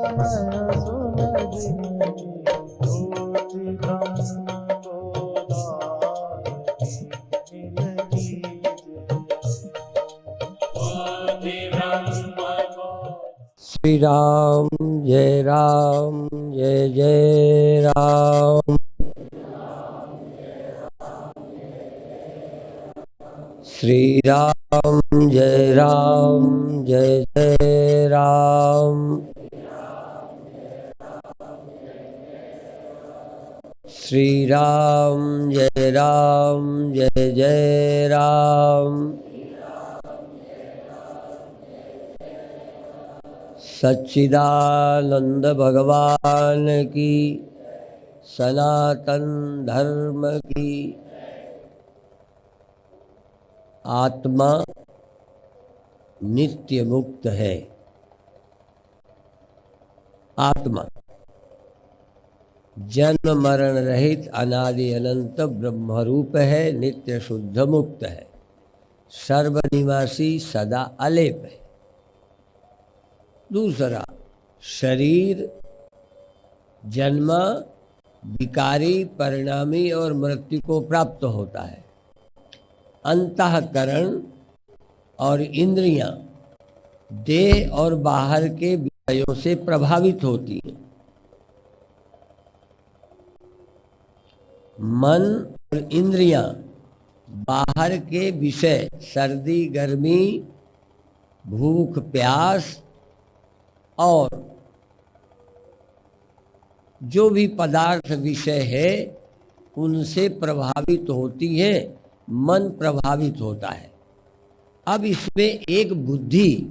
मैं सुन जिंदगी ज्योति ब्रह्म गोदान मिल श्री राम जय जय राम। श्री राम जय जय राम। श्री राम जय जय राम। सच्चिदानंद भगवान की, सनातन धर्म की। आत्मा नित्य मुक्त है। आत्मा जन्म मरण रहित अनादि अनंत ब्रह्मरूप है, नित्य शुद्ध मुक्त है, सर्वनिवासी सदा अलेप है। दूसरा, शरीर जन्मा, विकारी, परिणामी और मृत्यु को प्राप्त होता है। अंतःकरण और इंद्रियां देह और बाहर के विषयों से प्रभावित होती हैं। मन और इंद्रियां बाहर के विषय, सर्दी गर्मी, भूख प्यास और जो भी पदार्थ विषय है उनसे प्रभावित होती है। मन प्रभावित होता है। अब इसमें एक बुद्धि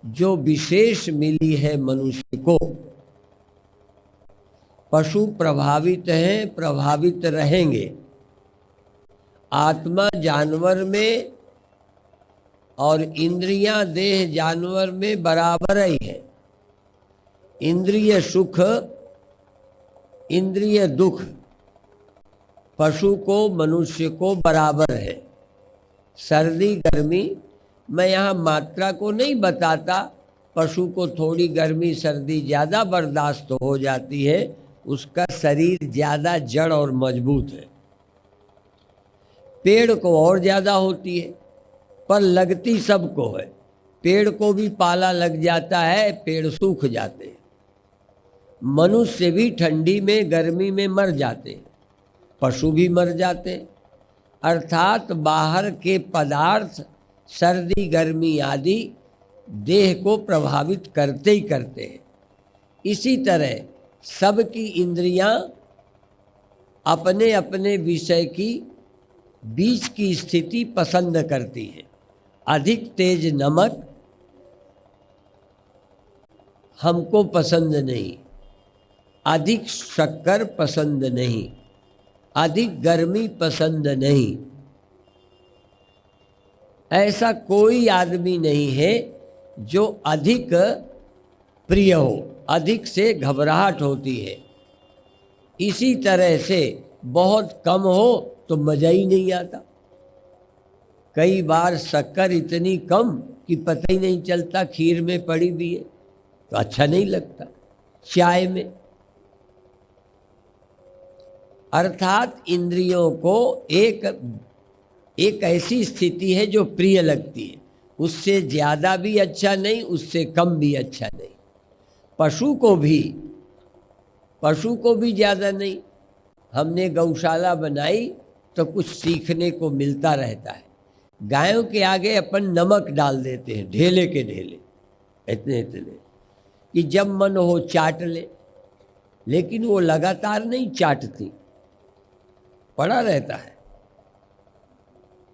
जो विशेष मिली है मनुष्य को। पशु प्रभावित हैं, प्रभावित रहेंगे। आत्मा जानवर में और इंद्रियां देह जानवर में बराबर ही है। इंद्रिय सुख, इंद्रिय दुख पशु को मनुष्य को बराबर है। सर्दी गर्मी, मैं यहाँ मात्रा को नहीं बताता। पशु को थोड़ी गर्मी सर्दी ज़्यादा बर्दाश्त हो जाती है, उसका शरीर ज़्यादा जड़ और मजबूत है। पेड़ को और ज़्यादा होती है, पर लगती सबको है। पेड़ को भी पाला लग जाता है, पेड़ सूख जाते हैं। मनुष्य भी ठंडी में गर्मी में मर जाते हैं, पशु भी मर जाते हैं। अर्थात बाहर के पदार्थ सर्दी गर्मी आदि देह को प्रभावित करते ही करते हैं। इसी तरह सबकी इंद्रियां अपने अपने विषय की बीच की स्थिति पसंद करती है। अधिक तेज नमक हमको पसंद नहीं, अधिक शक्कर पसंद नहीं, अधिक गर्मी पसंद नहीं। ऐसा कोई आदमी नहीं है जो अधिक प्रिय हो, अधिक से घबराहट होती है। इसी तरह से बहुत कम हो तो मज़ा ही नहीं आता। कई बार शक्कर इतनी कम कि पता ही नहीं चलता खीर में पड़ी भी है, तो अच्छा नहीं लगता। चाय में, अर्थात इंद्रियों को एक ऐसी स्थिति है जो प्रिय लगती है। उससे ज़्यादा भी अच्छा नहीं, उससे कम भी अच्छा नहीं। पशु को भी ज़्यादा नहीं। हमने गौशाला बनाई तो कुछ सीखने को मिलता रहता है। गायों के आगे अपन नमक डाल देते हैं, ढेले के ढेले, इतने इतने, कि जब मन हो चाट ले। लेकिन वो लगातार नहीं चाटती, पड़ा रहता है।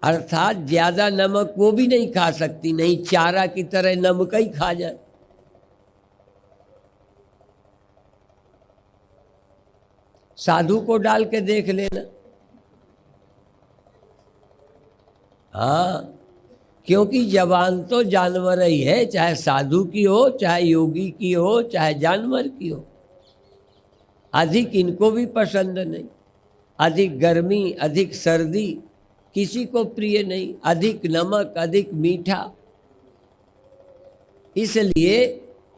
अर्थात ज़्यादा नमक वो भी नहीं खा सकती, नहीं चारा की तरह नमक ही खा जाए। साधु को डाल के देख लेना। हाँ, क्योंकि जवान तो जानवर ही है, चाहे साधु की हो, चाहे योगी की हो, चाहे जानवर की हो। अधिक इनको भी पसंद नहीं। अधिक गर्मी, अधिक सर्दी किसी को प्रिय नहीं। अधिक नमक, अधिक मीठा। इसलिए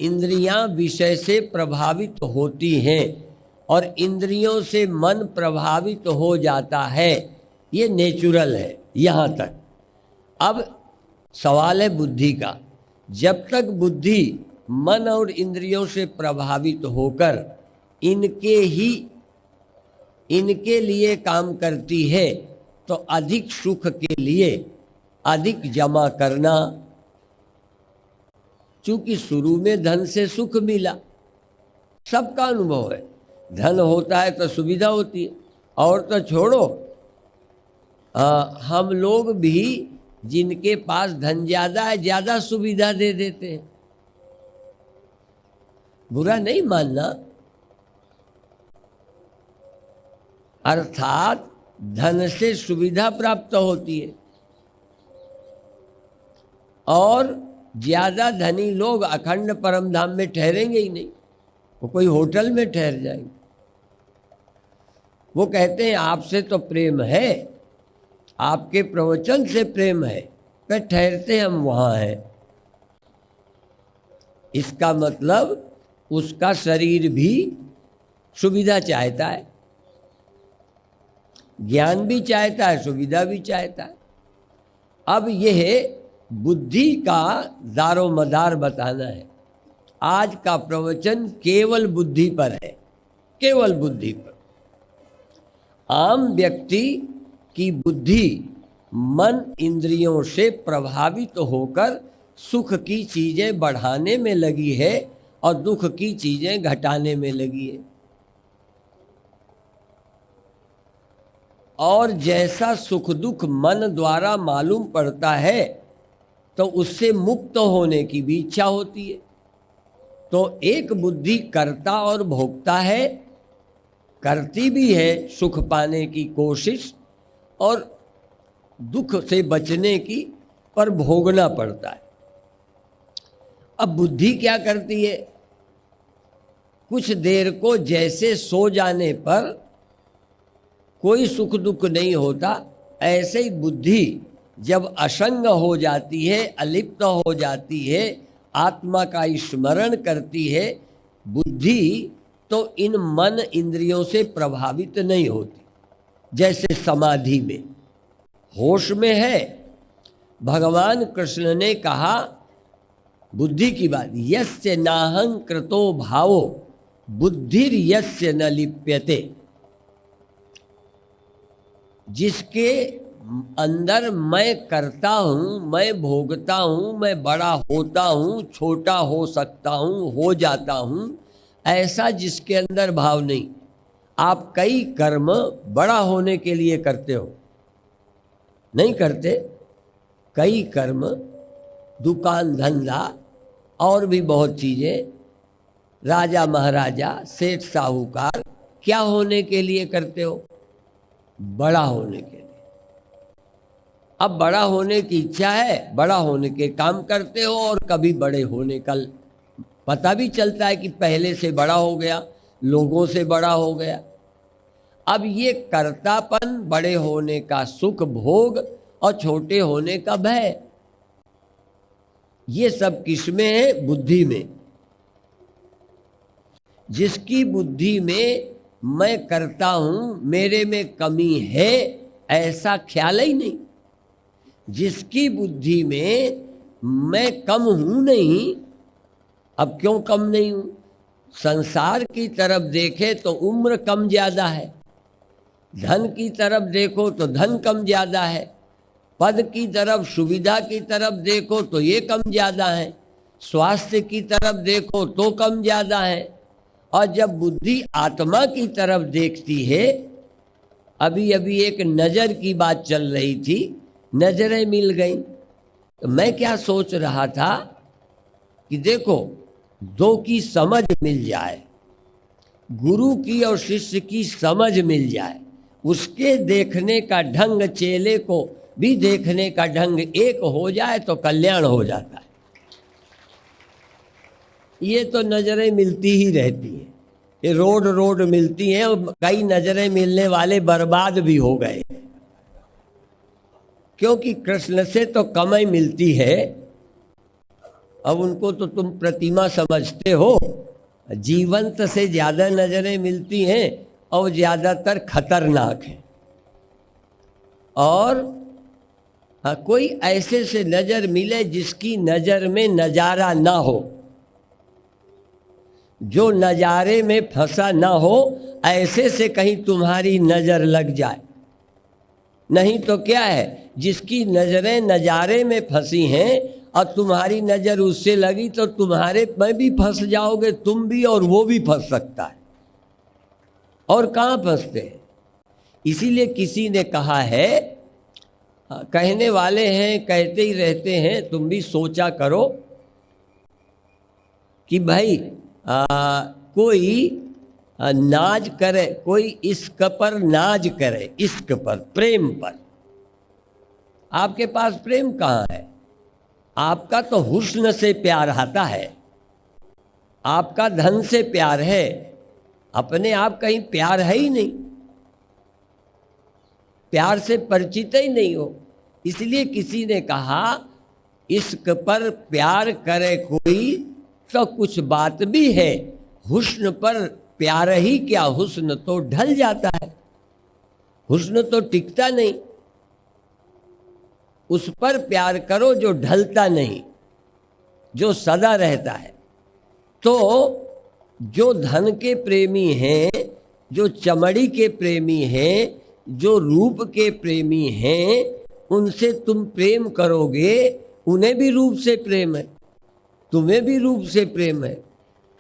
इंद्रियां विषय से प्रभावित होती हैं और इंद्रियों से मन प्रभावित हो जाता है, ये नेचुरल है यहाँ तक। अब सवाल है बुद्धि का। जब तक बुद्धि मन और इंद्रियों से प्रभावित होकर इनके लिए काम करती है तो अधिक सुख के लिए अधिक जमा करना, चूंकि शुरू में धन से सुख मिला, सबका अनुभव है, धन होता है तो सुविधा होती है। और तो छोड़ो, हम लोग भी जिनके पास धन ज्यादा है ज्यादा सुविधा दे देते हैं, बुरा नहीं मानना। अर्थात धन से सुविधा प्राप्त होती है और ज्यादा धनी लोग अखंड परम धाम में ठहरेंगे ही नहीं, वो कोई होटल में ठहर जाएंगे। वो कहते हैं आपसे तो प्रेम है, आपके प्रवचन से प्रेम है, पर ठहरते हम वहां हैं। इसका मतलब उसका शरीर भी सुविधा चाहता है, ज्ञान भी चाहता है, सुविधा भी चाहता है। अब यह बुद्धि का दारो मदार बताना है। आज का प्रवचन केवल बुद्धि पर है, केवल बुद्धि पर। आम व्यक्ति की बुद्धि मन इंद्रियों से प्रभावित होकर सुख की चीजें बढ़ाने में लगी है और दुख की चीजें घटाने में लगी है। और जैसा सुख दुख मन द्वारा मालूम पड़ता है तो उससे मुक्त होने की भी इच्छा होती है। तो एक बुद्धि करता और भोगता है, करती भी है सुख पाने की कोशिश और दुख से बचने की, पर भोगना पड़ता है। अब बुद्धि क्या करती है? कुछ देर को जैसे सो जाने पर कोई सुख दुख नहीं होता, ऐसे ही बुद्धि जब असंग हो जाती है, अलिप्त हो जाती है, आत्मा का स्मरण करती है, बुद्धि तो इन मन इंद्रियों से प्रभावित नहीं होती। जैसे समाधि में, होश में है। भगवान कृष्ण ने कहा बुद्धि की बात, यस्य नाहं कृतो भावो बुद्धिर यस्य न लिप्यते। जिसके अंदर मैं करता हूँ, मैं भोगता हूँ, मैं बड़ा होता हूँ, छोटा हो सकता हूँ, हो जाता हूँ, ऐसा जिसके अंदर भाव नहीं। आप कई कर्म बड़ा होने के लिए करते हो, नहीं करते? कई कर्म, दुकान धंधा और भी बहुत चीजें, राजा महाराजा, सेठ साहूकार, क्या होने के लिए करते हो? बड़ा होने के लिए। अब बड़ा होने की इच्छा है, बड़ा होने के काम करते हो और कभी बड़े होने का पता भी चलता है कि पहले से बड़ा हो गया, लोगों से बड़ा हो गया। अब ये कर्तापन, बड़े होने का सुख भोग और छोटे होने का भय, ये सब किसमें है? बुद्धि में। जिसकी बुद्धि में मैं करता हूं, मेरे में कमी है, ऐसा ख्याल ही नहीं। जिसकी बुद्धि में मैं कम हूं नहीं, अब क्यों कम नहीं हूं? संसार की तरफ देखे तो उम्र कम ज्यादा है, धन की तरफ देखो तो धन कम ज्यादा है, पद की तरफ, सुविधा की तरफ देखो तो ये कम ज्यादा है, स्वास्थ्य की तरफ देखो तो कम ज्यादा है। और जब बुद्धि आत्मा की तरफ देखती है, अभी अभी एक नजर की बात चल रही थी, नजरें मिल गई। तो मैं क्या सोच रहा था कि देखो, दो की समझ मिल जाए, गुरु की और शिष्य की समझ मिल जाए, उसके देखने का ढंग, चेले को भी देखने का ढंग एक हो जाए तो कल्याण हो जाता है। ये तो नजरें मिलती ही रहती हैं, ये रोड रोड मिलती हैं, और कई नजरें मिलने वाले बर्बाद भी हो गए, क्योंकि कृष्ण से तो कम ही मिलती है अब उनको तो तुम प्रतिमा समझते हो, जीवंत से ज़्यादा नज़रें मिलती हैं और ज़्यादातर खतरनाक हैं। और कोई ऐसे से नज़र मिले जिसकी नज़र में नज़ारा ना हो, जो नज़ारे में फंसा ना हो, ऐसे से कहीं तुम्हारी नज़र लग जाए। नहीं तो क्या है, जिसकी नज़रें नज़ारे में फंसी हैं और तुम्हारी नज़र उससे लगी तो तुम्हारे में भी फंस जाओगे, तुम भी और वो भी फंस सकता है। और कहाँ फंसते हैं। इसीलिए किसी ने कहा है, कहने वाले हैं कहते ही रहते हैं, तुम भी सोचा करो कि भाई कोई नाज करे, कोई इश्क पर नाज करे, इश्क पर, प्रेम पर। आपके पास प्रेम कहाँ है? आपका तो हुस्न से प्यार आता है, आपका धन से प्यार है, अपने आप कहीं प्यार है ही नहीं, प्यार से परिचित ही नहीं हो। इसलिए किसी ने कहा इश्क पर प्यार करे कोई तो कुछ बात भी है, हुस्न पर प्यार ही क्या, हुस्न तो ढल जाता है, हुस्न तो टिकता नहीं। उस पर प्यार करो जो ढलता नहीं, जो सदा रहता है। तो जो धन के प्रेमी हैं, जो चमड़ी के प्रेमी हैं, जो रूप के प्रेमी हैं, उनसे तुम प्रेम करोगे, उन्हें भी रूप से प्रेम है, तुम्हें भी रूप से प्रेम है,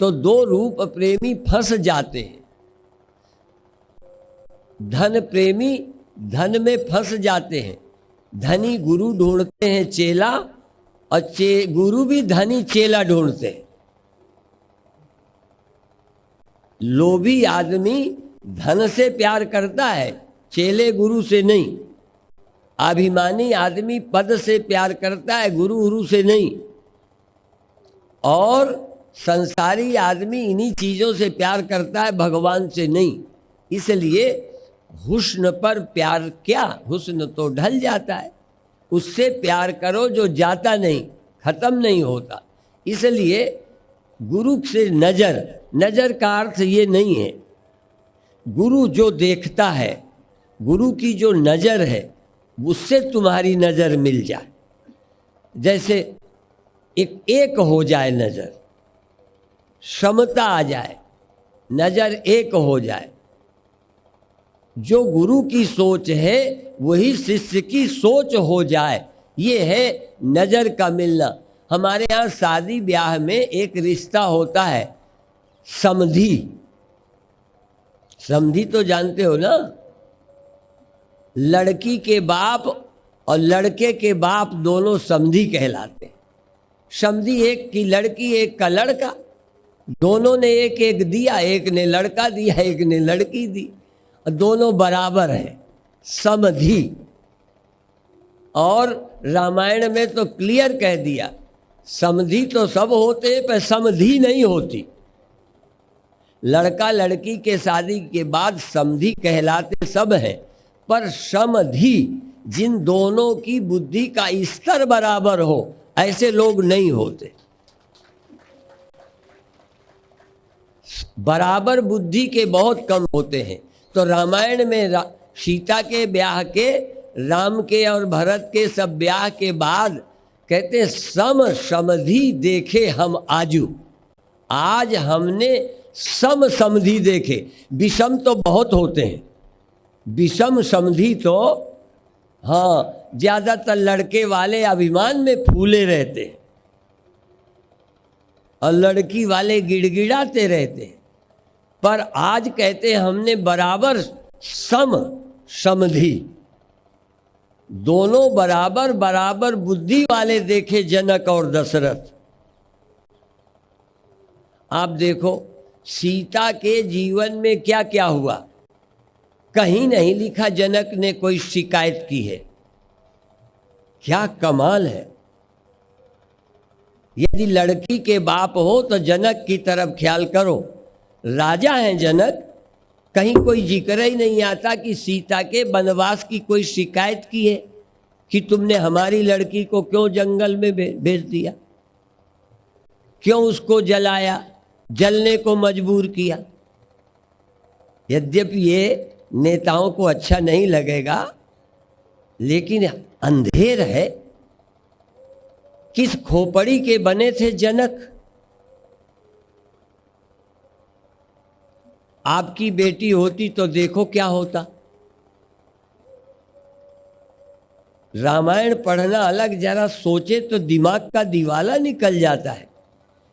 तो दो रूप प्रेमी फंस जाते हैं। धन प्रेमी धन में फंस जाते हैं, धनी गुरु ढूंढते हैं चेला, और गुरु भी धनी चेला ढूंढते हैं। लोभी आदमी धन से प्यार करता है, चेले गुरु से नहीं। अभिमानी आदमी पद से प्यार करता है, गुरु गुरु से नहीं। और संसारी आदमी इन्हीं चीज़ों से प्यार करता है, भगवान से नहीं। इसलिए हुस्न पर प्यार क्या, हुस्न तो ढल जाता है। उससे प्यार करो जो जाता नहीं, खत्म नहीं होता। इसलिए गुरु से नज़र, नज़र का अर्थ ये नहीं है, गुरु जो देखता है, गुरु की जो नज़र है, उससे तुम्हारी नज़र मिल जाए। जैसे एक हो जाए नज़र, समता आ जाए, नज़र एक हो जाए। जो गुरु की सोच है वही शिष्य की सोच हो जाए, ये है नज़र का मिलना। हमारे यहाँ शादी ब्याह में एक रिश्ता होता है, समधी। समधी तो जानते हो ना, लड़की के बाप और लड़के के बाप दोनों समधी कहलाते हैं। समधी एक की लड़की एक का लड़का, दोनों ने एक एक दिया, एक ने लड़का दिया एक ने लड़की दी, दोनों बराबर हैं, समधी। और रामायण में तो क्लियर कह दिया, समधी तो सब होते हैं पर समधी नहीं होती। लड़का लड़की के शादी के बाद समधी कहलाते सब हैं, पर समधी जिन दोनों की बुद्धि का स्तर बराबर हो, ऐसे लोग नहीं होते। बराबर बुद्धि के बहुत कम होते हैं। तो रामायण में सीता के ब्याह के, राम के और भरत के सब ब्याह के बाद कहते समधी देखे हम आजू, आज हमने समधी देखे। विषम तो बहुत होते हैं, विषम समधी तो हाँ, ज़्यादातर लड़के वाले अभिमान में फूले रहते हैं और लड़की वाले गिड़गिड़ाते रहते हैं। पर आज कहते हैं हमने बराबर समधी, दोनों बराबर बराबर बुद्धि वाले देखे जनक और दशरथ। आप देखो सीता के जीवन में क्या क्या हुआ, कहीं नहीं लिखा जनक ने कोई शिकायत की है। क्या कमाल है। यदि लड़की के बाप हो तो जनक की तरफ ख्याल करो, राजा हैं जनक, कहीं कोई जिक्र ही नहीं आता कि सीता के वनवास की कोई शिकायत की है कि तुमने हमारी लड़की को क्यों जंगल में भेज दिया। क्यों उसको जलाया, जलने को मजबूर किया। यद्यपि ये नेताओं को अच्छा नहीं लगेगा, लेकिन अंधेर है। किस खोपड़ी के बने थे जनक? आपकी बेटी होती तो देखो क्या होता। रामायण पढ़ना अलग, जरा सोचे तो दिमाग का दिवाला निकल जाता है।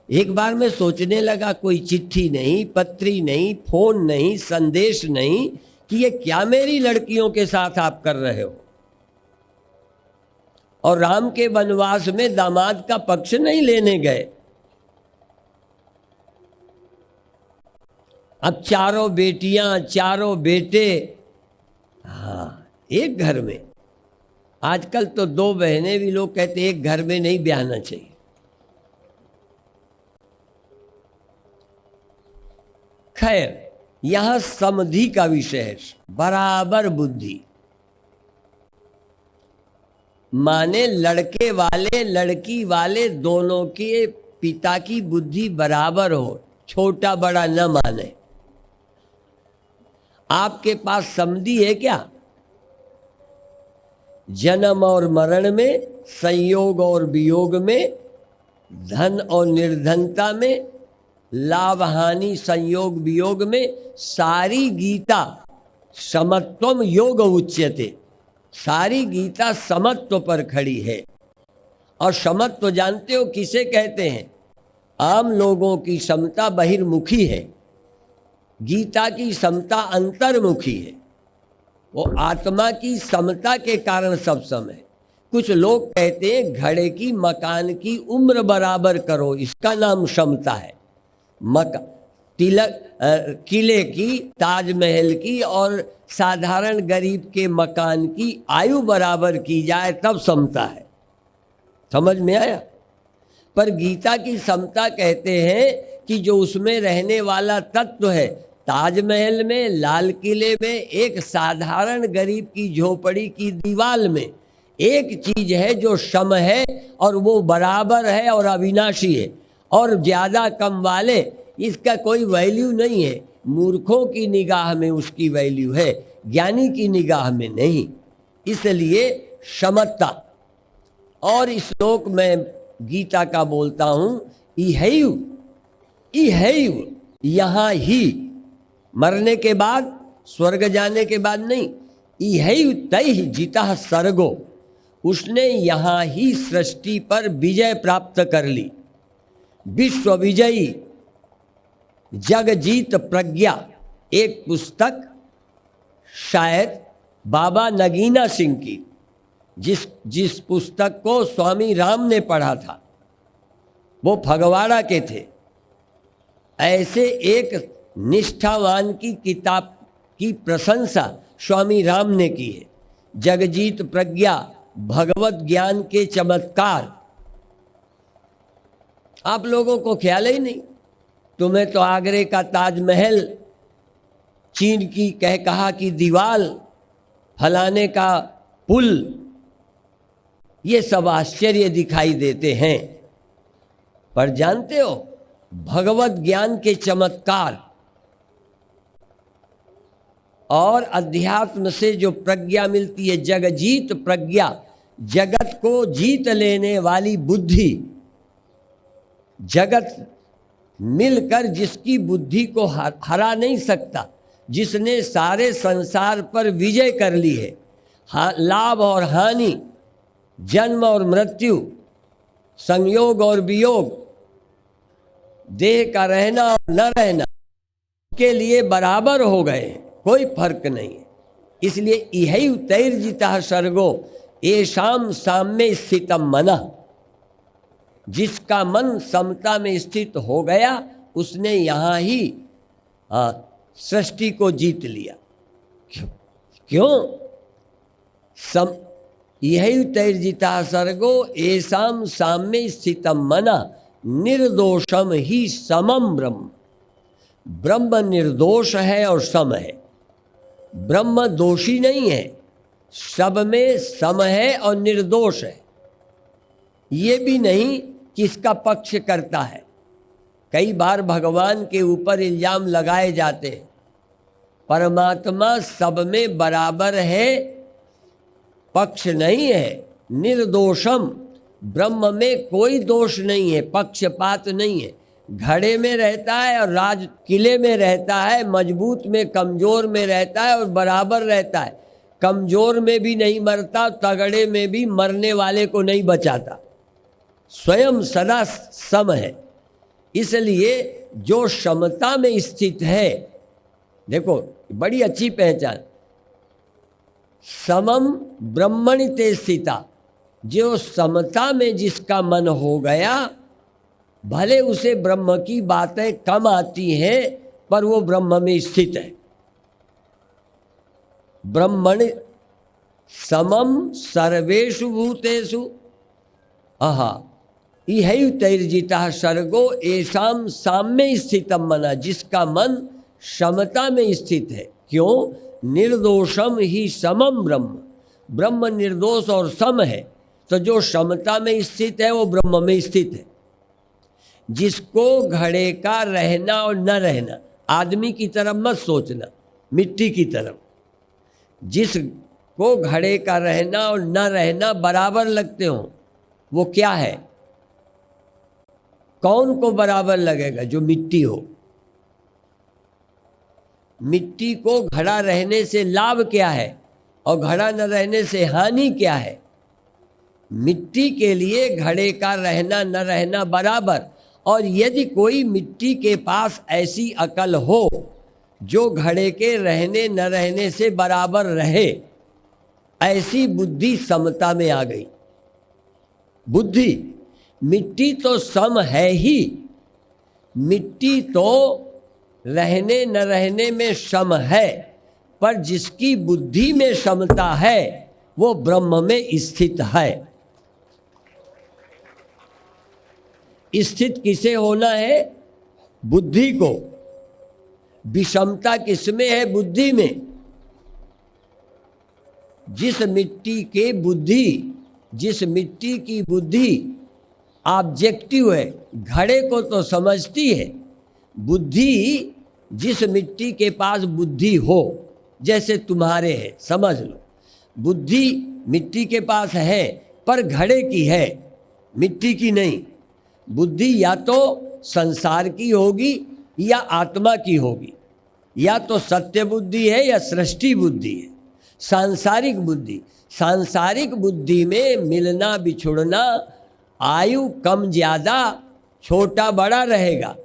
एक बार मैं सोचने लगा, कोई चिट्ठी नहीं, पत्री नहीं, फोन नहीं, संदेश नहीं, कि ये क्या मेरी लड़कियों के साथ आप कर रहे हो। और राम के वनवास में दामाद का पक्ष नहीं लेने गए। अब चारों बेटियां, चारों बेटे, हाँ, एक घर में। आजकल तो दो बहनें भी लोग कहते एक घर में नहीं ब्याहना चाहिए। खैर, यहां समधि का विषय है, बराबर बुद्धि। माने लड़के वाले लड़की वाले दोनों के पिता की बुद्धि बराबर हो, छोटा बड़ा न माने। आपके पास समधि है क्या? जन्म और मरण में, संयोग और वियोग में, धन और निर्धनता में, लाभ हानि संयोग वियोग में, सारी गीता समत्वम योग उच्यते। सारी गीता समत्व पर खड़ी है। और समत्व जानते हो किसे कहते हैं? आम लोगों की समता बहिर्मुखी है, गीता की समता अंतर्मुखी है। वो आत्मा की समता के कारण सब सम है। कुछ लोग कहते हैं घड़े की मकान की उम्र बराबर करो, इसका नाम समता है। तिलक किले की, ताजमहल की और साधारण गरीब के मकान की आयु बराबर की जाए तब समता है। समझ में आया? पर गीता की समता कहते हैं कि जो उसमें रहने वाला तत्व है, ताजमहल में, लाल किले में, एक साधारण गरीब की झोपड़ी की दीवार में एक चीज है जो सम है और वो बराबर है और अविनाशी है। और ज्यादा कम वाले इसका कोई वैल्यू नहीं है। मूर्खों की निगाह में उसकी वैल्यू है, ज्ञानी की निगाह में नहीं। इसलिए समता। और इस श्लोक में गीता का बोलता हूं, इहैव इहैव, यहां ही, मरने के बाद, स्वर्ग जाने के बाद नहीं। इहैव तैः जितः सर्गो, उसने यहां ही सृष्टि पर विजय प्राप्त कर ली। विश्व विजयी जगजीत प्रज्ञा, एक पुस्तक शायद बाबा नगीना सिंह की, जिस पुस्तक को स्वामी राम ने पढ़ा था, वो फगवाड़ा के थे। ऐसे एक निष्ठावान की किताब की प्रशंसा स्वामी राम ने की है। जगजीत प्रज्ञा, भगवत ज्ञान के चमत्कार। आप लोगों को ख्याल ही नहीं। तुम्हें तो आगरे का ताजमहल, चीन की कहा की दीवार, फलाने का पुल, ये सब आश्चर्य दिखाई देते हैं। पर जानते हो, भगवत ज्ञान के चमत्कार और अध्यात्म से जो प्रज्ञा मिलती है, जगजीत प्रज्ञा, जगत को जीत लेने वाली बुद्धि, जगत मिलकर जिसकी बुद्धि को हरा नहीं सकता, जिसने सारे संसार पर विजय कर ली है। लाभ और हानि, जन्म और मृत्यु, संयोग और वियोग, देह का रहना और न रहना के लिए बराबर हो गए, कोई फर्क नहीं है। इसलिए इहैव तैर्जितः सर्गो येषां साम्ये स्थितं मनः, जिसका मन समता में स्थित हो गया, उसने यहाँ ही सृष्टि को जीत लिया। क्यों? यही तैर्जिता सर्गो येषां साम्ये स्थितं मनः निर्दोषम ही समम ब्रह्म। ब्रह्म निर्दोष है और सम है। ब्रह्म दोषी नहीं है, सब में सम है और निर्दोष है। ये भी नहीं कि इसका पक्ष करता है, कई बार भगवान के ऊपर इल्जाम लगाए जाते हैं। परमात्मा सब में बराबर है, पक्ष नहीं है, निर्दोषम, ब्रह्म में कोई दोष नहीं है, पक्षपात नहीं है। घड़े में रहता है और राज किले में रहता है, मजबूत में कमजोर में रहता है और बराबर रहता है। कमजोर में भी नहीं मरता, तगड़े में भी मरने वाले को नहीं बचाता, स्वयं सदा सम है। इसलिए जो समता में स्थित है, देखो बड़ी अच्छी पहचान, समम ब्रह्मणि ते स्थिता, जो समता में जिसका मन हो गया, भले उसे ब्रह्म की बातें कम आती हैं पर वो ब्रह्म में स्थित है। ब्रह्मणि समम सर्वेषु भूतेषु आहा इहैव तैर्जितः सर्गो येषां साम्ये स्थितम मना, जिसका मन समता में स्थित है। क्यों? निर्दोषम ही समम ब्रह्म, ब्रह्म निर्दोष और सम है, तो जो समता में स्थित है वो ब्रह्म में स्थित है। जिसको घड़े का रहना और न रहना, आदमी की तरफ मत सोचना, मिट्टी की तरफ, जिसको घड़े का रहना और न रहना बराबर लगते हो, वो क्या है? कौन को बराबर लगेगा? जो मिट्टी हो। मिट्टी को घड़ा रहने से लाभ क्या है और घड़ा न रहने से हानि क्या है? मिट्टी के लिए घड़े का रहना न रहना बराबर। और यदि कोई मिट्टी के पास ऐसी अकल हो जो घड़े के रहने न रहने से बराबर रहे, ऐसी बुद्धि समता में आ गई। बुद्धि, मिट्टी तो सम है ही, मिट्टी तो रहने न रहने में सम है, पर जिसकी बुद्धि में समता है वो ब्रह्म में स्थित है। स्थित किसे होना है? बुद्धि को। विषमता किसमें है? बुद्धि में। जिस मिट्टी की बुद्धि ऑब्जेक्टिव है, घड़े को तो समझती है, बुद्धि जिस मिट्टी के पास बुद्धि हो, जैसे तुम्हारे है, समझ लो, बुद्धि मिट्टी के पास है पर घड़े की है, मिट्टी की नहीं। बुद्धि या तो संसार की होगी या आत्मा की होगी, या तो सत्य बुद्धि है या सृष्टि बुद्धि है। सांसारिक बुद्धि, सांसारिक बुद्धि में मिलना बिछुड़ना, आयु कम ज्यादा, छोटा बड़ा रहेगा।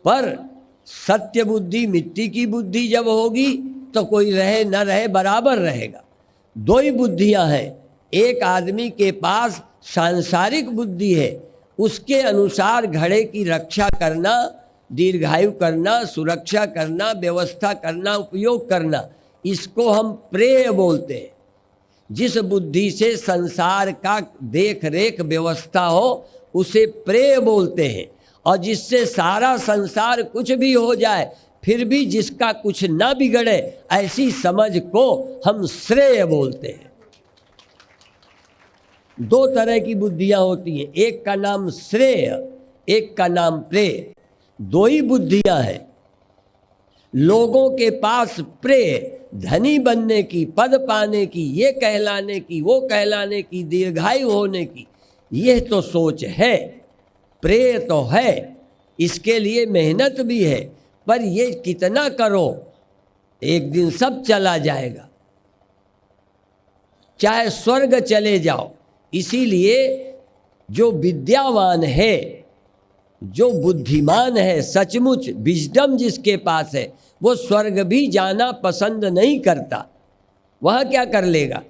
पर सत्य बुद्धि, मिट्टी की बुद्धि जब होगी तो कोई रहे न रहे बराबर रहेगा। दो ही बुद्धियां हैं। एक आदमी के पास सांसारिक बुद्धि है, उसके अनुसार घड़े की रक्षा करना, दीर्घायु करना, सुरक्षा करना, व्यवस्था करना, उपयोग करना, इसको हम प्रेय बोलते हैं। जिस बुद्धि से संसार का देख रेख व्यवस्था हो उसे प्रेय बोलते हैं। और जिससे सारा संसार कुछ भी हो जाए फिर भी जिसका कुछ ना बिगड़े, ऐसी समझ को हम श्रेय बोलते हैं। दो तरह की बुद्धियां होती हैं, एक का नाम श्रेय, एक का नाम प्रेय। दो ही बुद्धियां हैं। लोगों के पास प्रेय, धनी बनने की, पद पाने की, ये कहलाने की, वो कहलाने की, दीर्घायु होने की, यह तो सोच है। प्रेय तो है, इसके लिए मेहनत भी है, पर ये कितना करो, एक दिन सब चला जाएगा, चाहे स्वर्ग चले जाओ। इसीलिए जो विद्यावान है, जो बुद्धिमान है, सचमुच विजडम जिसके पास है, वो स्वर्ग भी जाना पसंद नहीं करता। वह क्या कर लेगा?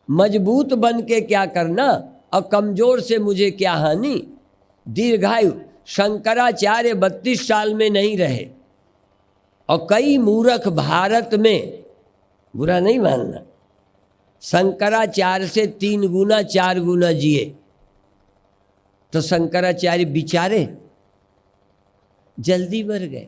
मजबूत बन के क्या करना, और कमजोर से मुझे क्या हानि। दीर्घायु, शंकराचार्य 32 साल में नहीं रहे, और कई मूर्ख भारत में, बुरा नहीं मानना, शंकराचार्य से 3 गुना 4 गुना जिए। तो शंकराचार्य बेचारे जल्दी मर गए।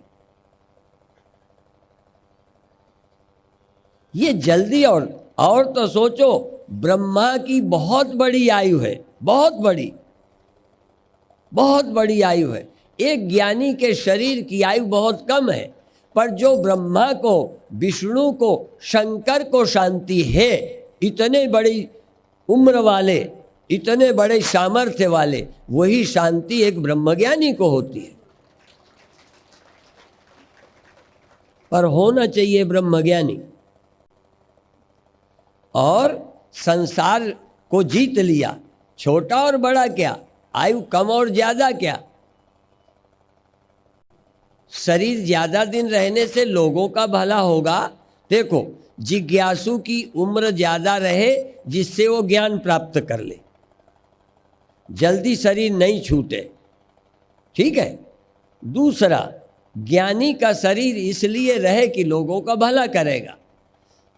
ये जल्दी, और तो सोचो, ब्रह्मा की बहुत बड़ी आयु है, बहुत बड़ी आयु है। एक ज्ञानी के शरीर की आयु बहुत कम है, पर जो ब्रह्मा को, विष्णु को, शंकर को शांति है, इतने बड़ी उम्र वाले, इतने बड़े सामर्थ्य वाले, वही शांति एक ब्रह्मज्ञानी को होती है। पर होना चाहिए ब्रह्मज्ञानी। और संसार को जीत लिया, छोटा और बड़ा क्या, आयु कम और ज्यादा क्या। शरीर ज्यादा दिन रहने से लोगों का भला होगा। देखो, जिज्ञासु की उम्र ज्यादा रहे जिससे वो ज्ञान प्राप्त कर ले, जल्दी शरीर नहीं छूटे, ठीक है। दूसरा, ज्ञानी का शरीर इसलिए रहे कि लोगों का भला करेगा,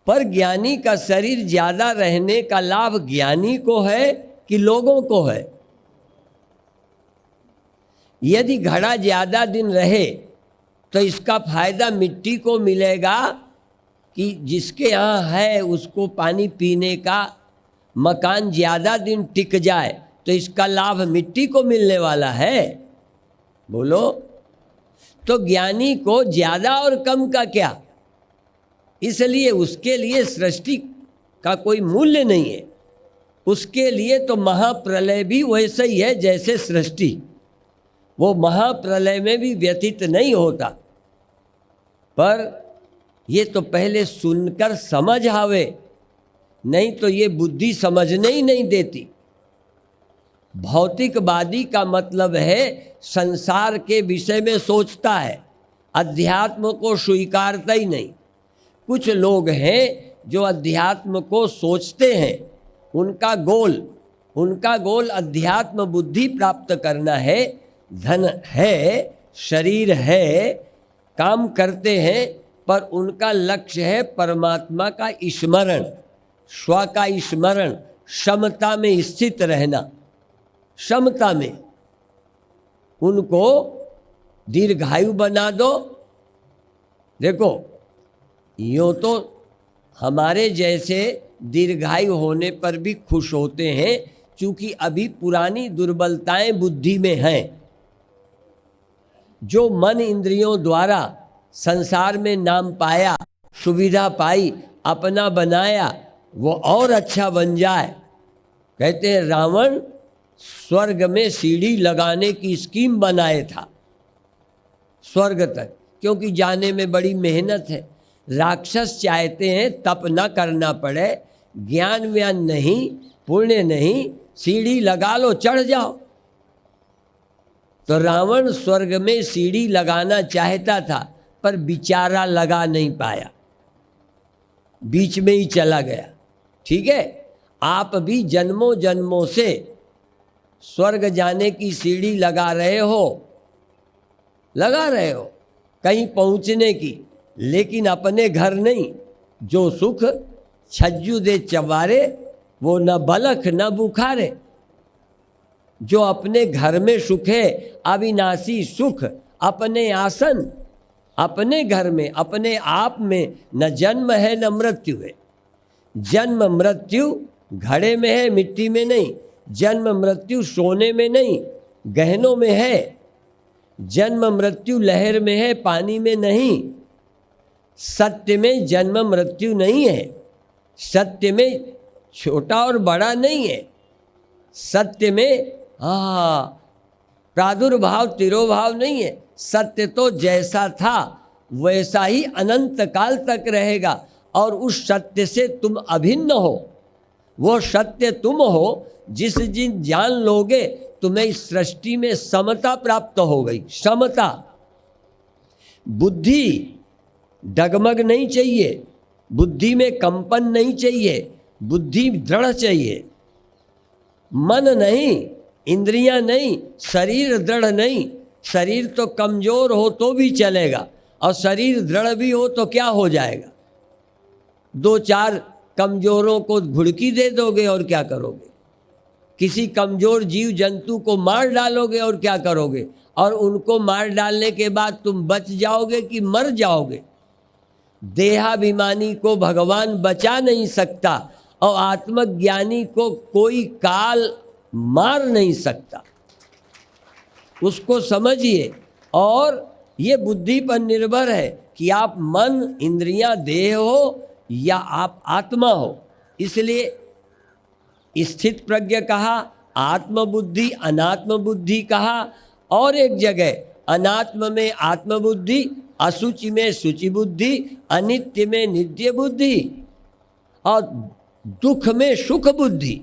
पर ज्ञानी का शरीर ज्यादा रहने का लाभ ज्ञानी को है कि लोगों को है। यदि घड़ा ज्यादा दिन रहे तो इसका फायदा मिट्टी को मिलेगा कि जिसके यहाँ है उसको पानी पीने का। मकान ज्यादा दिन टिक जाए तो इसका लाभ मिट्टी को मिलने वाला है। बोलो, तो ज्ञानी को ज्यादा और कम का क्या, इसलिए उसके लिए सृष्टि का कोई मूल्य नहीं है। उसके लिए तो महाप्रलय भी वैसे ही है जैसे सृष्टि, वो महाप्रलय में भी व्यतीत नहीं होता। पर ये तो पहले सुनकर समझ आवे, नहीं तो ये बुद्धि समझने ही नहीं देती। भौतिकवादी का मतलब है संसार के विषय में सोचता है, अध्यात्म को स्वीकारता ही नहीं। कुछ लोग हैं जो अध्यात्म को सोचते हैं, उनका गोल अध्यात्म बुद्धि प्राप्त करना है। धन है, शरीर है, काम करते हैं, पर उनका लक्ष्य है परमात्मा का स्मरण, स्व का स्मरण, समता में स्थित रहना। समता में उनको दीर्घायु बना दो। देखो, यूँ तो हमारे जैसे दीर्घायु होने पर भी खुश होते हैं, क्योंकि अभी पुरानी दुर्बलताएं बुद्धि में हैं। जो मन इंद्रियों द्वारा संसार में नाम पाया, सुविधा पाई, अपना बनाया, वो और अच्छा बन जाए। कहते हैं रावण स्वर्ग में सीढ़ी लगाने की स्कीम बनाए था स्वर्ग तक, क्योंकि जाने में बड़ी मेहनत है। राक्षस चाहते हैं तप न करना पड़े, ज्ञान व्यान नहीं, पुण्य नहीं, सीढ़ी लगा लो, चढ़ जाओ। तो रावण स्वर्ग में सीढ़ी लगाना चाहता था, पर बेचारा लगा नहीं पाया, बीच में ही चला गया। ठीक है, आप भी जन्मों जन्मों से स्वर्ग जाने की सीढ़ी लगा रहे हो कहीं पहुंचने की, लेकिन अपने घर नहीं। जो सुख छज्जू दे चवारे, वो न बलख न बुखारे। जो अपने घर में सुख है, अविनाशी सुख, अपने आसन, अपने घर में, अपने आप में न जन्म है न मृत्यु है। जन्म मृत्यु घड़े में है, मिट्टी में नहीं। जन्म मृत्यु सोने में नहीं, गहनों में है। जन्म मृत्यु लहर में है, पानी में नहीं। सत्य में जन्म मृत्यु नहीं है। सत्य में छोटा और बड़ा नहीं है। सत्य में प्रादुर्भाव तिरोभाव नहीं है। सत्य तो जैसा था वैसा ही अनंत काल तक रहेगा, और उस सत्य से तुम अभिन्न हो। वो सत्य तुम हो, जिस दिन जान लोगे तुम्हें इस सृष्टि में समता प्राप्त हो गई। समता, बुद्धि डगमग नहीं चाहिए, बुद्धि में कंपन नहीं चाहिए, बुद्धि दृढ़ चाहिए। मन नहीं, इंद्रियां नहीं, शरीर दृढ़ नहीं। शरीर तो कमजोर हो तो भी चलेगा, और शरीर दृढ़ भी हो तो क्या हो जाएगा? दो चार कमजोरों को घुड़की दे दोगे और क्या करोगे? किसी कमजोर जीव जंतु को मार डालोगे और क्या करोगे? और उनको मार डालने के बाद तुम बच जाओगे कि मर जाओगे? देहाभिमानी को भगवान बचा नहीं सकता, और आत्मज्ञानी को कोई काल मार नहीं सकता। उसको समझिए। और ये बुद्धि पर निर्भर है कि आप मन, इंद्रियां, देह हो या आप आत्मा हो। इसलिए स्थित प्रज्ञ कहा, आत्मबुद्धि, अनात्म बुद्धि कहा, और एक जगह अनात्म में आत्म बुद्धि, असुचि में शुचि बुद्धि, अनित्य में नित्य बुद्धि और दुख में सुख बुद्धि।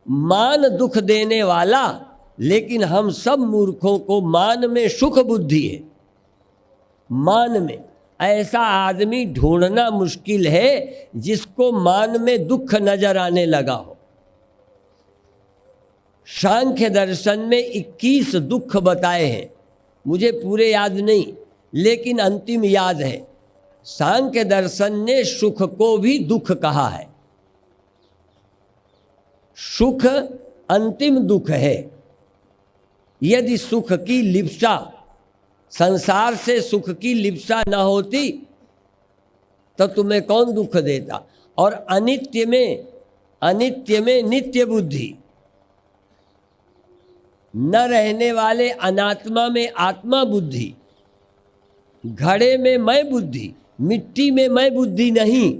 मान दुख देने वाला, लेकिन हम सब मूर्खों को मान में सुख बुद्धि है। मान में ऐसा आदमी ढूंढना मुश्किल है जिसको मान में दुख नजर आने लगा हो। सांख्य दर्शन में 21 दुख बताए हैं, मुझे पूरे याद नहीं, लेकिन अंतिम याद है। सांख्य दर्शन ने सुख को भी दुख कहा है। सुख अंतिम दुख है। यदि सुख की लिप्सा, संसार से सुख की लिप्सा न होती तो तुम्हें कौन दुख देता। और अनित्य में नित्य बुद्धि, न रहने वाले अनात्मा में आत्मा बुद्धि, घड़े में मैं बुद्धि, मिट्टी में मैं बुद्धि नहीं।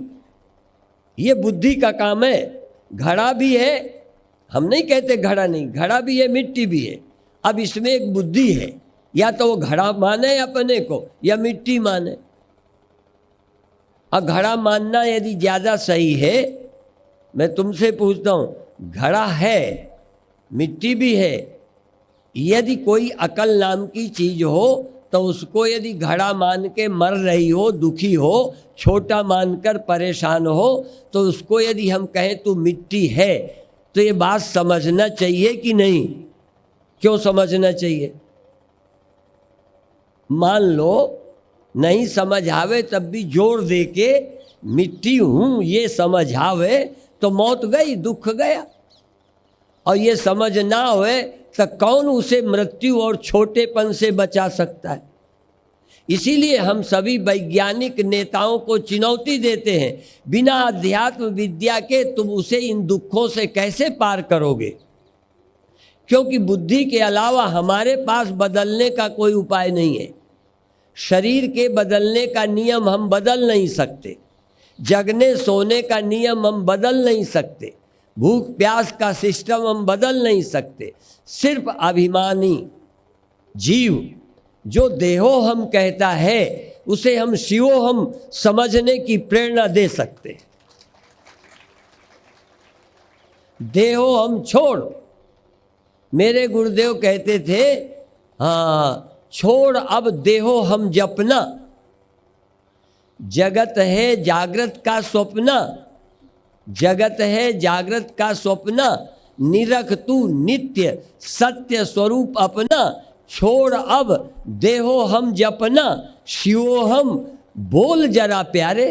ये बुद्धि का काम है। घड़ा भी है, हम नहीं कहते घड़ा नहीं, घड़ा भी है, मिट्टी भी है। अब इसमें एक बुद्धि है, या तो वो घड़ा माने अपने को या मिट्टी माने। और घड़ा मानना यदि ज़्यादा सही है, मैं तुमसे पूछता हूँ, घड़ा है, मिट्टी भी है, यदि कोई अकल नाम की चीज हो तो उसको यदि घड़ा मान के मर रही हो, दुखी हो, छोटा मानकर परेशान हो, तो उसको यदि हम कहें तू मिट्टी है, तो ये बात समझना चाहिए कि नहीं? क्यों समझना चाहिए? मान लो नहीं समझ आवे तब भी जोर दे के मिट्टी हूं ये समझ आवे तो मौत गई, दुख गया। और ये समझ ना होए तो कौन उसे मृत्यु और छोटेपन से बचा सकता है? इसीलिए हम सभी वैज्ञानिक नेताओं को चुनौती देते हैं, बिना अध्यात्म विद्या के तुम उसे इन दुखों से कैसे पार करोगे? क्योंकि बुद्धि के अलावा हमारे पास बदलने का कोई उपाय नहीं है। शरीर के बदलने का नियम हम बदल नहीं सकते, जगने सोने का नियम हम बदल नहीं सकते, भूख प्यास का सिस्टम हम बदल नहीं सकते। सिर्फ अभिमानी जीव जो देहो हम कहता है उसे हम शिवो हम समझने की प्रेरणा दे सकते। देहो हम छोड़, मेरे गुरुदेव कहते थे, हाँ छोड़ अब देहो हम जपना, जगत है जागृत का स्वप्ना, जगत है जागृत का स्वप्ना, निरख तू नित्य सत्य स्वरूप अपना, छोड़ अब देहो हम जपना, शिवो हम बोल जरा प्यारे,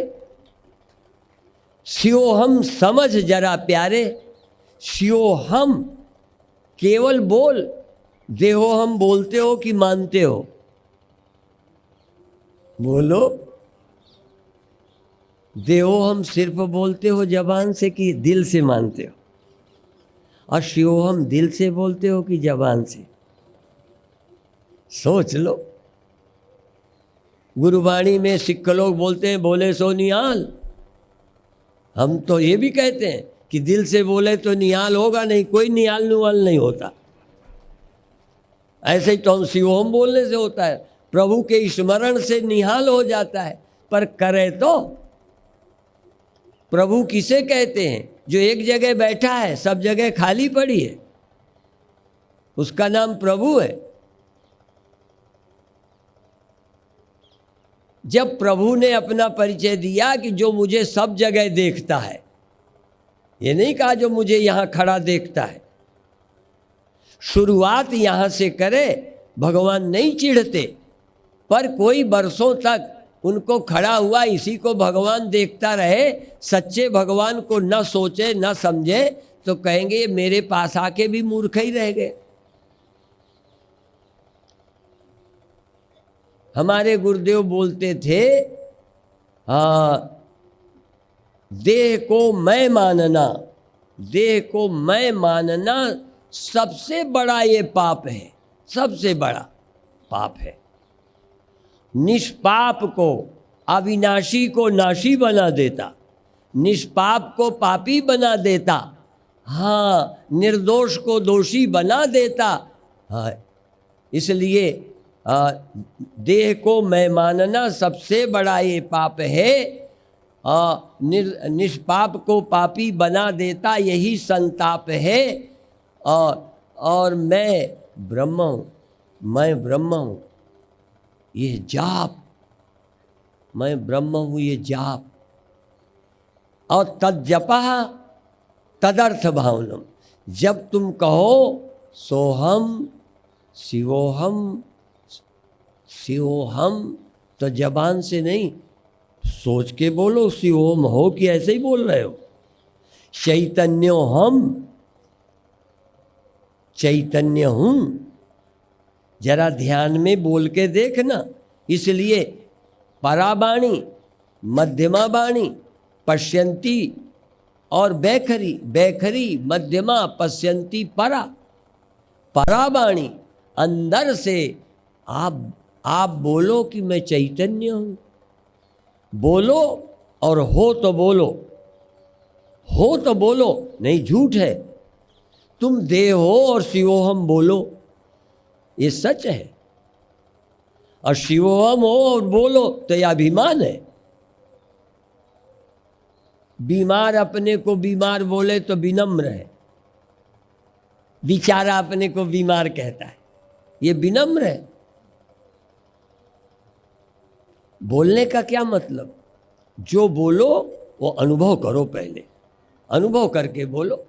शिवो हम समझ जरा प्यारे, शिवो हम केवल बोल, देहो हम बोलते हो कि मानते हो? बोलो। देहो हम सिर्फ बोलते हो जबान से कि दिल से मानते हो? और शिवो हम दिल से बोलते हो कि जबान से? सोच लो। गुरुवाणी में सिख लोग बोलते हैं बोले सो निहाल, हम तो ये भी कहते हैं कि दिल से बोले तो निहाल होगा नहीं, कोई निहाल नुहाल नहीं होता। ऐसे ही तो हम शिवोम बोलने से होता है, प्रभु के स्मरण से निहाल हो जाता है। पर करे तो प्रभु किसे कहते हैं? जो एक जगह बैठा है, सब जगह खाली पड़ी है, उसका नाम प्रभु है। जब प्रभु ने अपना परिचय दिया कि जो मुझे सब जगह देखता है, ये नहीं कहा जो मुझे यहाँ खड़ा देखता है। शुरुआत यहाँ से करे, भगवान नहीं चिढ़ते, पर कोई बरसों तक उनको खड़ा हुआ इसी को भगवान देखता रहे, सच्चे भगवान को न सोचे न समझे, तो कहेंगे ये मेरे पास आके भी मूर्ख ही रह गए। हमारे गुरुदेव बोलते थे, देह को मैं मानना, देह को मैं मानना सबसे बड़ा ये पाप है। सबसे बड़ा पाप है। निष्पाप को, अविनाशी को नाशी बना देता, निष्पाप को पापी बना देता, हाँ, निर्दोष को दोषी बना देता। हाँ, इसलिए देह को मैं मानना सबसे बड़ा ये पाप है। निष्पाप को पापी बना देता, यही संताप है। और मैं ब्रह्म हूँ, मैं ब्रह्म हूँ, ये जाप, मैं ब्रह्म हूँ, ये जाप। और तज्जपः तदर्थ भावनम, जब तुम कहो सोहम शिवोहम शिवोहम, तो जबान से नहीं, सोच के बोलो शिवोम हो कि ऐसे ही बोल रहे हो। चैतन्यो हम, चैतन्य हूँ, जरा ध्यान में बोल के देखना। इसलिए पराबाणी, मध्यमा बाणी, पश्यंती और बैखरी, बैखरी मध्यमा, पश्यंती परा। पराबाणी, अंदर से आप बोलो कि मैं चैतन्य हूँ, बोलो। और हो तो बोलो, हो तो बोलो, नहीं झूठ है। तुम देह हो और शिवोहम बोलो, ये सच है। और शिवोहम हो और बोलो तो यह अभिमान है। बीमार अपने को बीमार बोले तो विनम्र है, बेचारा अपने को बीमार कहता है, ये विनम्र है। बोलने का क्या मतलब? जो बोलो वो अनुभव करो, पहले अनुभव करके बोलो।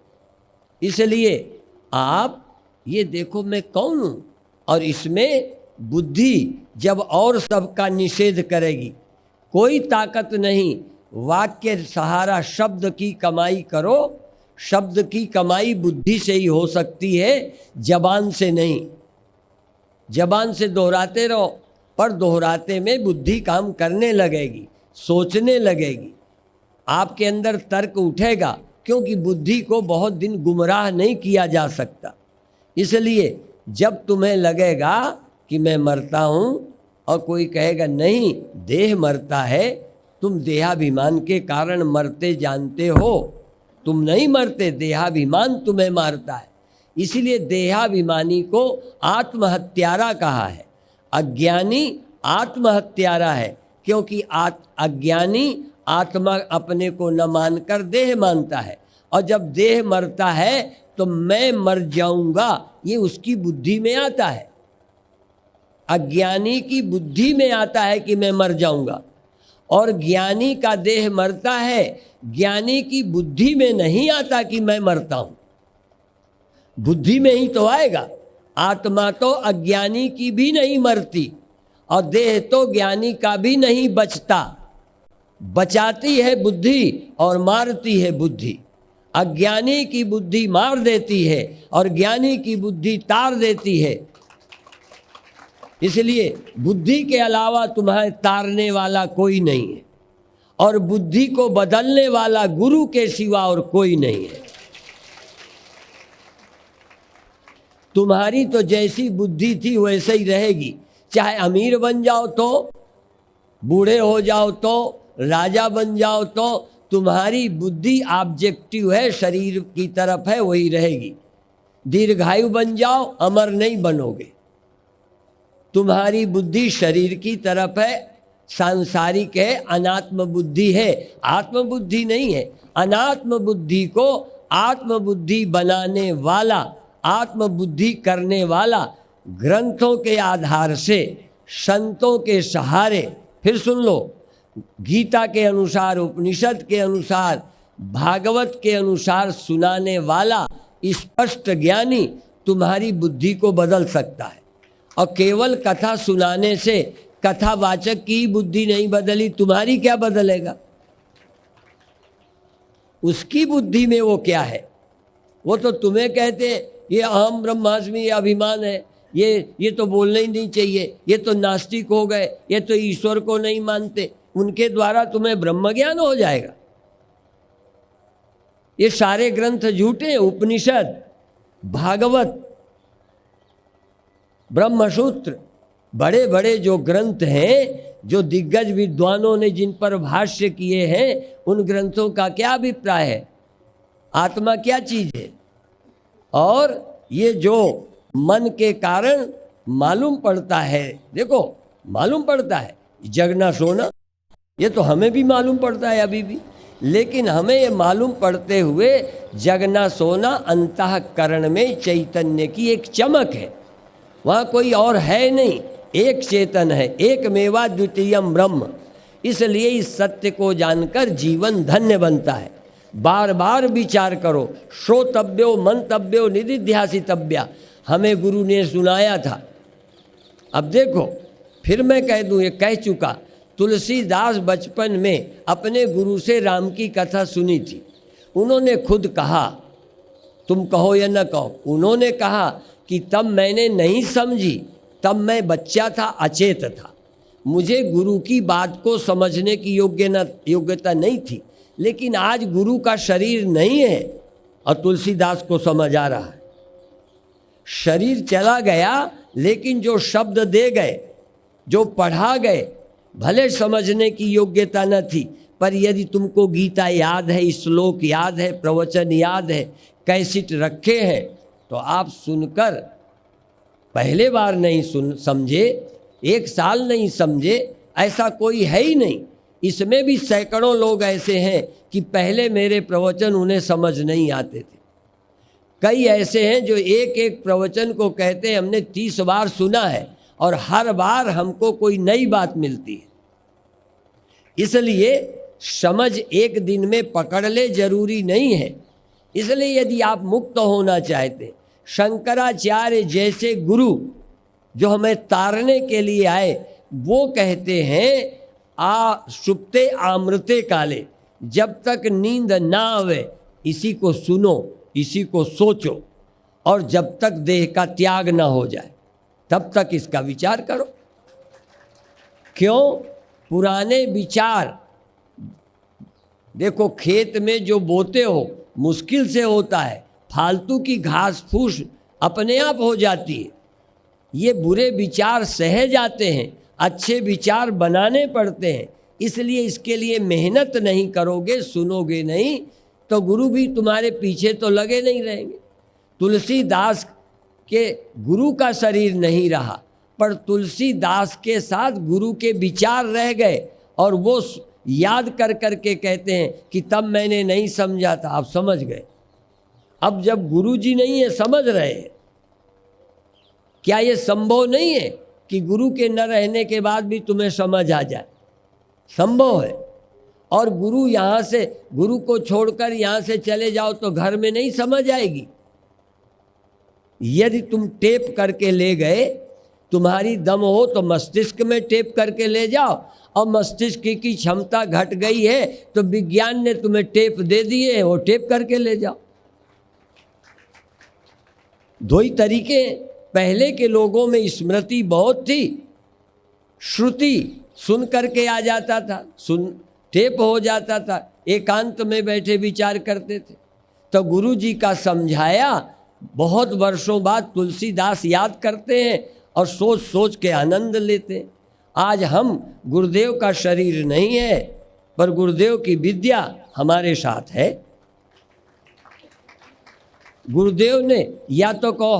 इसलिए आप ये देखो मैं कौन हूं, और इसमें बुद्धि जब और सबका निषेध करेगी, कोई ताकत नहीं। वाक्य सहारा शब्द की कमाई करो, शब्द की कमाई बुद्धि से ही हो सकती है, जबान से नहीं। जबान से दोहराते रहो, पर दोहराते में बुद्धि काम करने लगेगी, सोचने लगेगी, आपके अंदर तर्क उठेगा, क्योंकि बुद्धि को बहुत दिन गुमराह नहीं किया जा सकता। इसलिए जब तुम्हें लगेगा कि मैं मरता हूँ, और कोई कहेगा नहीं देह मरता है, तुम देहाभिमान के कारण मरते जानते हो, तुम नहीं मरते, देहाभिमान तुम्हें मारता है। इसीलिए देहाभिमानी को आत्महत्यारा कहा है, अज्ञानी आत्महत्यारा है, क्योंकि अज्ञानी आत्मा अपने को न मानकर देह मानता है, और जब देह मरता है तो मैं मर जाऊंगा, ये उसकी बुद्धि में आता है। अज्ञानी की बुद्धि में आता है कि मैं मर जाऊंगा, और ज्ञानी का देह मरता है, ज्ञानी की बुद्धि में नहीं आता कि मैं मरता हूं। बुद्धि में ही तो आएगा। आत्मा तो अज्ञानी की भी नहीं मरती, और देह तो ज्ञानी का भी नहीं बचता। बचाती है बुद्धि और मारती है बुद्धि। अज्ञानी की बुद्धि मार देती है और ज्ञानी की बुद्धि तार देती है। इसलिए बुद्धि के अलावा तुम्हें तारने वाला कोई नहीं है, और बुद्धि को बदलने वाला गुरु के सिवा और कोई नहीं है। तुम्हारी तो जैसी बुद्धि थी वैसे ही रहेगी, चाहे अमीर बन जाओ तो, बूढ़े हो जाओ तो, राजा बन जाओ तो, तुम्हारी बुद्धि ऑब्जेक्टिव है, शरीर की तरफ है, वही रहेगी। दीर्घायु बन जाओ, अमर नहीं बनोगे। तुम्हारी बुद्धि शरीर की तरफ है, सांसारिक है, अनात्म बुद्धि है, आत्म बुद्धि नहीं है। अनात्म बुद्धि को आत्म बुद्धि बनाने वाला, आत्म बुद्धि करने वाला, ग्रंथों के आधार से, संतों के सहारे, फिर सुन लो, गीता के अनुसार, उपनिषद के अनुसार, भागवत के अनुसार सुनाने वाला स्पष्ट ज्ञानी तुम्हारी बुद्धि को बदल सकता है। और केवल कथा सुनाने से कथावाचक की बुद्धि नहीं बदली, तुम्हारी क्या बदलेगा? उसकी बुद्धि में वो क्या है? वो तो तुम्हें कहते ये अहम ब्रह्मास्मि, ये अभिमान है, ये तो बोलना ही नहीं चाहिए, ये तो नास्तिक हो गए, ये तो ईश्वर को नहीं मानते, उनके द्वारा तुम्हें ब्रह्म ज्ञान हो जाएगा। ये सारे ग्रंथ झूठे हैं, उपनिषद, भागवत, ब्रह्मसूत्र, बड़े बड़े जो ग्रंथ हैं, जो दिग्गज विद्वानों ने जिन पर भाष्य किए हैं, उन ग्रंथों का क्या अभिप्राय है? आत्मा क्या चीज है? और ये जो मन के कारण मालूम पड़ता है, देखो मालूम पड़ता है जगना सोना, ये तो हमें भी मालूम पड़ता है अभी भी, लेकिन हमें ये मालूम पड़ते हुए जगना सोना अंतःकरण में चैतन्य की एक चमक है, वहाँ कोई और है नहीं, एक चेतन है, एक मेवा द्वितीयम ब्रह्म। इसलिए इस सत्य को जानकर जीवन धन्य बनता है। बार बार विचार करो, श्रोतव्यो मंतव्यो निदिध्यासितव्या, हमें गुरु ने सुनाया था। अब देखो फिर मैं कह दूं, ये कह चुका, तुलसीदास बचपन में अपने गुरु से राम की कथा सुनी थी। उन्होंने खुद कहा, तुम कहो या न कहो, उन्होंने कहा कि तब मैंने नहीं समझी, तब मैं बच्चा था, अचेत था, मुझे गुरु की बात को समझने की योग्यता नहीं थी, लेकिन आज गुरु का शरीर नहीं है और तुलसीदास को समझ आ रहा है। शरीर चला गया, लेकिन जो शब्द दे गए, जो पढ़ा गए, भले समझने की योग्यता न थी, पर यदि तुमको गीता याद है, श्लोक याद है, प्रवचन याद है, कैसेट रखे हैं, तो आप सुनकर पहले बार नहीं समझे, एक साल नहीं समझे, ऐसा कोई है ही नहीं। इसमें भी सैकड़ों लोग ऐसे हैं कि पहले मेरे प्रवचन उन्हें समझ नहीं आते थे। कई ऐसे हैं जो एक एक प्रवचन को कहते हैं हमने 30 बार सुना है और हर बार हमको कोई नई बात मिलती है। इसलिए समझ एक दिन में पकड़ ले जरूरी नहीं है। इसलिए यदि आप मुक्त होना चाहते, शंकराचार्य जैसे गुरु जो हमें तारने के लिए आए, वो कहते हैं सुप्ते आमृते काले, जब तक नींद ना आवे इसी को सुनो, इसी को सोचो, और जब तक देह का त्याग ना हो जाए तब तक इसका विचार करो। क्यों? पुराने विचार, देखो खेत में जो बोते हो मुश्किल से होता है, फालतू की घास फूस अपने आप हो जाती है। ये बुरे विचार सहे जाते हैं, अच्छे विचार बनाने पड़ते हैं। इसलिए इसके लिए मेहनत नहीं करोगे, सुनोगे नहीं, तो गुरु भी तुम्हारे पीछे तो लगे नहीं रहेंगे। तुलसीदास के गुरु का शरीर नहीं रहा, पर तुलसीदास के साथ गुरु के विचार रह गए, और वो याद कर कर के कहते हैं कि तब मैंने नहीं समझा था, आप समझ गए। अब जब गुरु जी नहीं है, समझ रहे हैं। क्या ये संभव नहीं है कि गुरु के न रहने के बाद भी तुम्हें समझ आ जाए? संभव है। और गुरु यहाँ से, गुरु को छोड़कर यहाँ से चले जाओ तो घर में नहीं समझ आएगी। यदि तुम टेप करके ले गए, तुम्हारी दम हो तो मस्तिष्क में टेप करके ले जाओ, और मस्तिष्क की क्षमता घट गई है तो विज्ञान ने तुम्हें टेप दे दिए, वो टेप करके ले जाओ। दो ही तरीके हैं। पहले के लोगों में स्मृति बहुत थी, श्रुति सुन करके आ जाता था, सुन टेप हो जाता था, एकांत में बैठे विचार करते थे। तो गुरु जी का समझाया बहुत वर्षों बाद तुलसीदास याद करते हैं और सोच सोच के आनंद लेते हैं। आज हम, गुरुदेव का शरीर नहीं है, पर गुरुदेव की विद्या हमारे साथ है। गुरुदेव ने, या तो कहो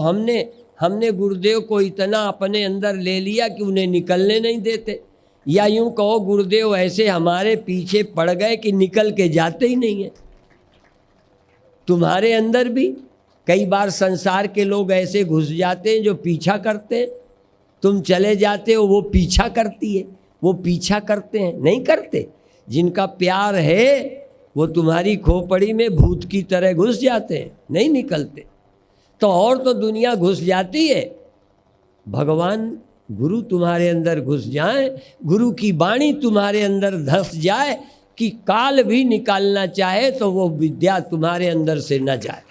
हमने गुरुदेव को इतना अपने अंदर ले लिया कि उन्हें निकलने नहीं देते, या यूं कहो गुरुदेव ऐसे हमारे पीछे पड़ गए कि निकल के जाते ही नहीं है। तुम्हारे अंदर भी कई बार संसार के लोग ऐसे घुस जाते हैं जो पीछा करते हैं। तुम चले जाते हो, वो पीछा करती है, वो पीछा करते हैं, नहीं करते। जिनका प्यार है वो तुम्हारी खोपड़ी में भूत की तरह घुस जाते हैं, नहीं निकलते। तो और तो दुनिया घुस जाती है, भगवान गुरु तुम्हारे अंदर घुस जाए, गुरु की वाणी तुम्हारे अंदर धस जाए कि काल भी निकालना चाहे तो वो विद्या तुम्हारे अंदर से न जाए।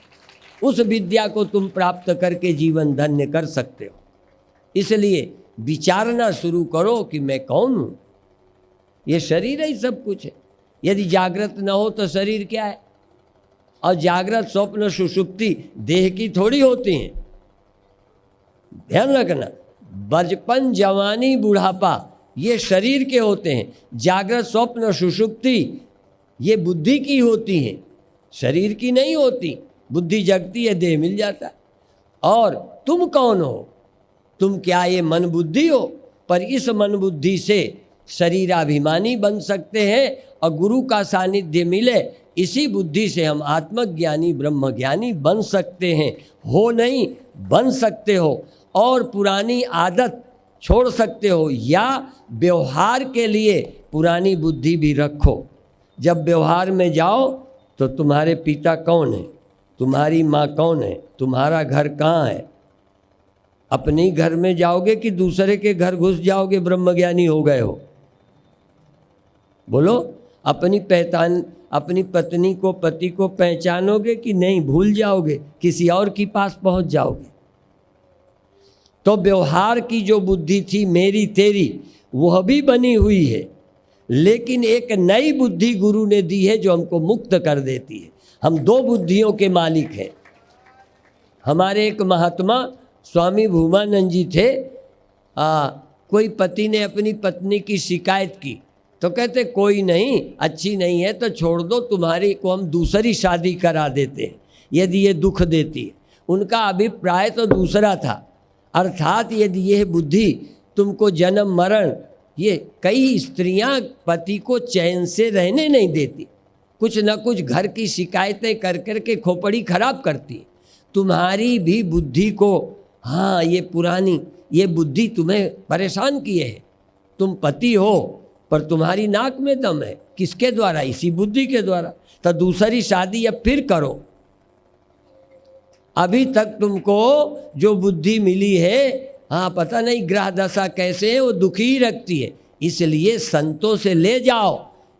उस विद्या को तुम प्राप्त करके जीवन धन्य कर सकते हो। इसलिए विचारना शुरू करो कि मैं कौन हूँ। ये शरीर ही सब कुछ है। यदि जागृत न हो तो शरीर क्या है? और जागृत, स्वप्न, सुषुप्ति देह की थोड़ी होती हैं। ध्यान रखना, बचपन, जवानी, बुढ़ापा ये शरीर के होते हैं। जागृत, स्वप्न, सुषुप्ति ये बुद्धि की होती हैं, शरीर की नहीं होती। बुद्धि जगती है, देह मिल जाता है। और तुम कौन हो? तुम क्या ये मन बुद्धि हो? पर इस मन बुद्धि से शरीराभिमानी बन सकते हैं और गुरु का सानिध्य मिले, इसी बुद्धि से हम आत्मज्ञानी ब्रह्मज्ञानी बन सकते हैं। हो नहीं, बन सकते हो। और पुरानी आदत छोड़ सकते हो, या व्यवहार के लिए पुरानी बुद्धि भी रखो। जब व्यवहार में जाओ तो तुम्हारे पिता कौन है, तुम्हारी माँ कौन है, तुम्हारा घर कहाँ है? अपने घर में जाओगे कि दूसरे के घर घुस जाओगे ब्रह्मज्ञानी हो गए हो? बोलो। अपनी पत्नी को, पति को पहचानोगे कि नहीं, भूल जाओगे, किसी और के पास पहुंच जाओगे? तो व्यवहार की जो बुद्धि थी मेरी तेरी, वह भी बनी हुई है, लेकिन एक नई बुद्धि गुरु ने दी है जो हमको मुक्त कर देती है। हम दो बुद्धियों के मालिक हैं। हमारे एक महात्मा स्वामी भूमानंद जी थे। कोई पति ने अपनी पत्नी की शिकायत की तो कहते कोई नहीं, अच्छी नहीं है तो छोड़ दो, तुम्हारी को हम दूसरी शादी करा देते हैं यदि ये दुख देती है। उनका अभिप्राय तो दूसरा था, अर्थात यदि यह बुद्धि तुमको जन्म मरण, ये कई स्त्रियां पति को चैन से रहने नहीं देती, कुछ न कुछ घर की शिकायतें कर कर के खोपड़ी खराब करती। तुम्हारी भी बुद्धि को, हाँ ये पुरानी ये बुद्धि तुम्हें परेशान किए है। तुम पति हो पर तुम्हारी नाक में दम है, किसके द्वारा? इसी बुद्धि के द्वारा। तो दूसरी शादी अब फिर करो। अभी तक तुमको जो बुद्धि मिली है, हाँ पता नहीं ग्रह दशा कैसे है, वो दुखी ही रखती है। इसलिए संतों से ले जाओ,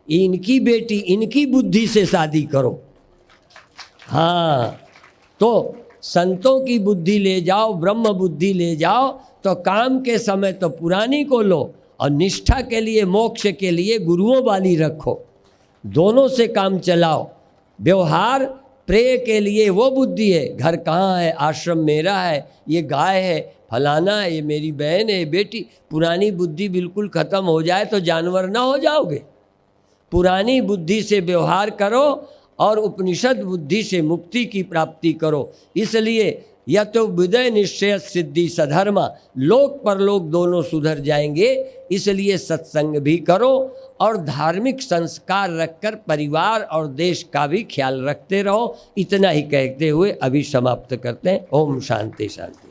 इनकी बेटी इनकी बुद्धि से शादी करो। हाँ, तो संतों की बुद्धि ले जाओ, ब्रह्म बुद्धि ले जाओ, तो काम के समय तो पुरानी को लो और निष्ठा के लिए, मोक्ष के लिए गुरुओं वाली रखो। दोनों से काम चलाओ। व्यवहार प्रेय के लिए वो बुद्धि है, घर कहाँ है, आश्रम मेरा है, ये गाय है, फलाना है, ये मेरी बहन है, बेटी। पुरानी बुद्धि बिल्कुल खत्म हो जाए तो जानवर ना हो जाओगे। पुरानी बुद्धि से व्यवहार करो और उपनिषद बुद्धि से मुक्ति की प्राप्ति करो। इसलिए यह तो विदय निश्चय सिद्धि सधर्मा, लोक परलोक दोनों सुधर जाएंगे। इसलिए सत्संग भी करो और धार्मिक संस्कार रखकर परिवार और देश का भी ख्याल रखते रहो। इतना ही कहते हुए अभी समाप्त करते हैं। ओम शांति शांति।